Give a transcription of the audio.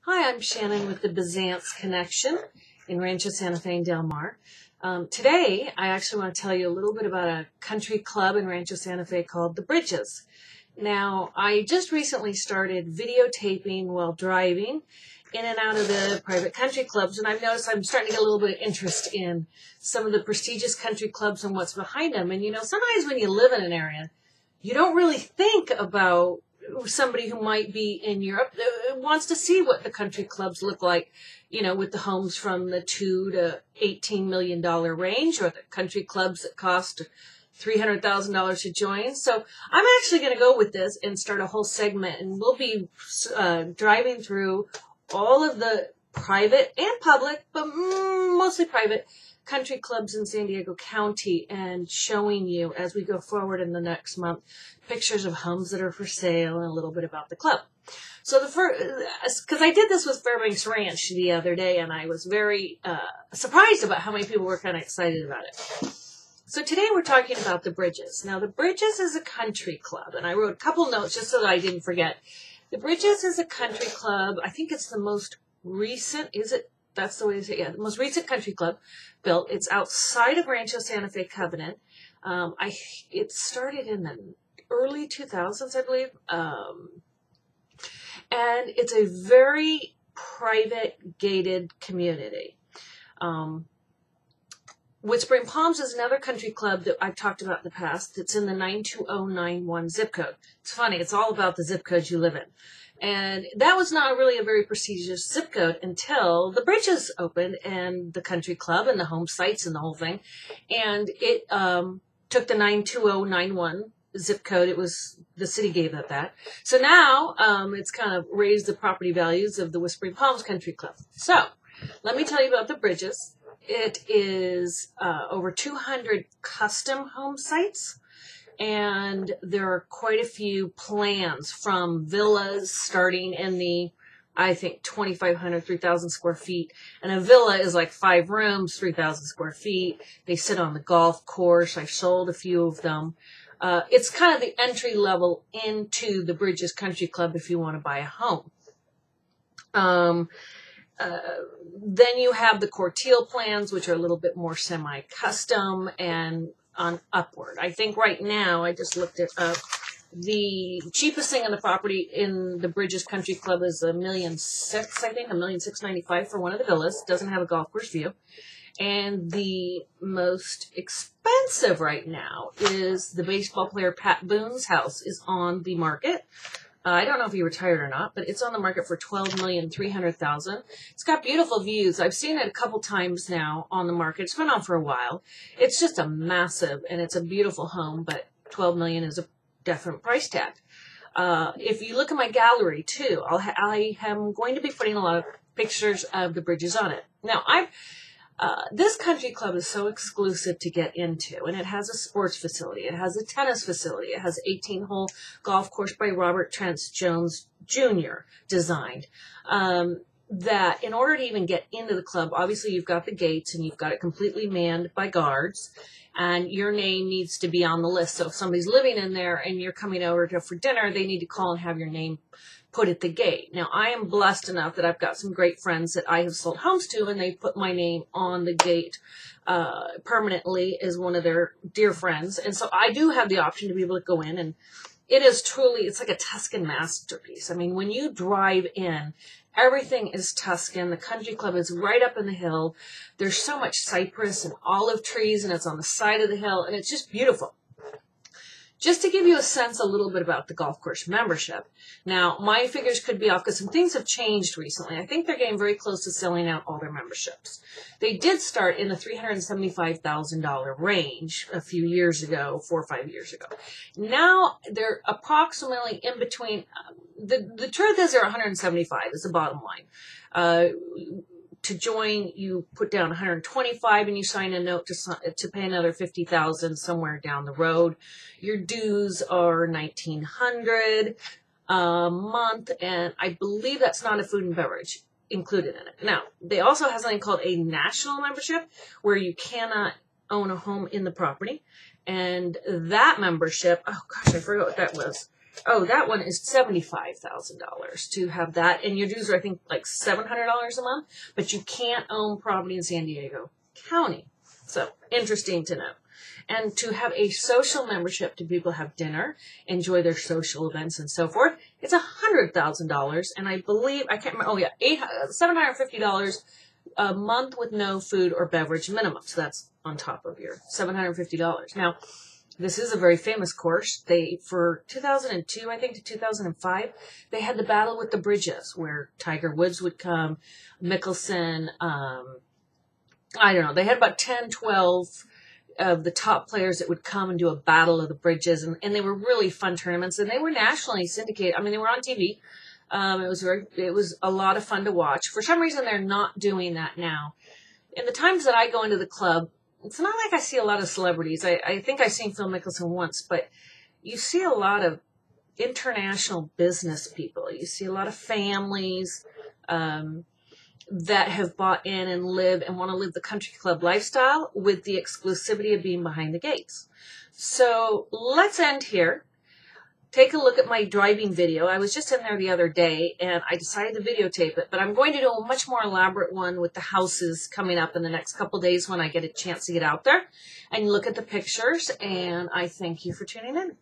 Hi, I'm Shannon with the Byzance Connection in Rancho, Santa Fe, and Del Mar. Today, I actually want to tell you a little bit about a country club in Rancho, Santa Fe called The Bridges. Now, I just recently started videotaping while driving in and out of the private country clubs, and I've noticed I'm starting to get a little bit of interest in some of the prestigious country clubs and what's behind them. And, sometimes when you live in an area, you don't really think about somebody who might be in Europe wants to see what the country clubs look like, with the homes from the $2 to $18 million range, or the country clubs that cost $300,000 to join. So I'm actually going to go with this and start a whole segment, and we'll be driving through all of the private and public, but mostly private country clubs in San Diego County, and showing you, as we go forward in the next month, pictures of homes that are for sale and a little bit about the club. So the first, because I did this with Fairbanks Ranch the other day, and I was very surprised about how many people were kind of excited about it. So today we're talking about The Bridges. Now, The Bridges is a country club, and I wrote a couple notes just so that I didn't forget. The Bridges is a country club. I think it's the most recent, is it? That's the way to say it. Yeah, the most recent country club built. It's outside of Rancho Santa Fe Covenant. It started in the early 2000s, I believe. And it's a very private, gated community. Whispering Palms is another country club that I've talked about in the past. It's in the 92091 zip code. It's funny. It's all about the zip codes you live in. And that was not really a very prestigious zip code until The Bridges opened, and the country club and the home sites and the whole thing. And it took the 92091 zip code. It was, the city gave it that. So now it's kind of raised the property values of the Whispering Palms Country Club. So let me tell you about The Bridges. It is over 200 custom home sites. And there are quite a few plans, from villas starting in the, I think, 2,500, 3,000 square feet. And a villa is like 5 rooms, 3,000 square feet. They sit on the golf course. I've sold a few of them. It's kind of the entry level into the Bridges Country Club if you want to buy a home. Then you have the Corteil plans, which are a little bit more semi-custom and on upward. I think right now, I just looked it up, the cheapest thing on the property in the Bridges Country Club is $1.6 million, I think, $1,695,000 for one of the villas. Doesn't have a golf course view. And the most expensive right now is the baseball player Pat Boone's house is on the market. I don't know if he retired or not, but it's on the market for $12,300,000. It's got beautiful views. I've seen it a couple times now on the market. It's been on for a while. It's just a massive, and it's a beautiful home, but $12 million is a definite price tag. If you look at my gallery too, I am going to be putting a lot of pictures of the Bridges on it. Now, this country club is so exclusive to get into, and it has a sports facility. It has a tennis facility. It has an 18-hole golf course by Robert Trent Jones Jr. designed. That in order to even get into the club, obviously you've got the gates, and you've got it completely manned by guards, and your name needs to be on the list. So if somebody's living in there and you're coming over for dinner, they need to call and have your name put at the gate. Now, I am blessed enough that I've got some great friends that I have sold homes to, and they put my name on the gate permanently as one of their dear friends. And so I do have the option to be able to go in, and it is truly, it's like a Tuscan masterpiece. I mean, when you drive in, everything is Tuscan. The country club is right up in the hill. There's so much cypress and olive trees, and it's on the side of the hill, and it's just beautiful. Just to give you a sense a little bit about the golf course membership. Now, my figures could be off because some things have changed recently. I think they're getting very close to selling out all their memberships. They did start in the $375,000 range a few years ago, 4 or 5 years ago. Now, they're approximately in between. The truth is they're $175 is the bottom line. To join, you put down $125 and you sign a note to pay another $50,000 somewhere down the road. Your dues are $1,900 a month, and I believe that's not a food and beverage included in it. Now, they also have something called a national membership, where you cannot own a home in the property, and that membership, oh gosh, I forgot what that was. Oh, that one is $75,000 to have that. And your dues are, I think, like $700 a month. But you can't own property in San Diego County. So, interesting to know. And to have a social membership to people have dinner, enjoy their social events and so forth, it's $100,000. And I believe, I can't remember, oh yeah, $750 a month with no food or beverage minimum. So that's on top of your $750. Now, this is a very famous course. For 2002, I think, to 2005, they had the Battle with the Bridges, where Tiger Woods would come, Mickelson, I don't know. They had about 10, 12 of the top players that would come and do a Battle of the Bridges, and they were really fun tournaments, and they were nationally syndicated. I mean, they were on TV. It was a lot of fun to watch. For some reason, they're not doing that now. In the times that I go into the club, it's not like I see a lot of celebrities. I think I've seen Phil Mickelson once, but you see a lot of international business people. You see a lot of families that have bought in and live and want to live the country club lifestyle with the exclusivity of being behind the gates. So let's end here. Take a look at my driving video. I was just in there the other day, and I decided to videotape it, but I'm going to do a much more elaborate one with the houses coming up in the next couple days when I get a chance to get out there and look at the pictures, and I thank you for tuning in.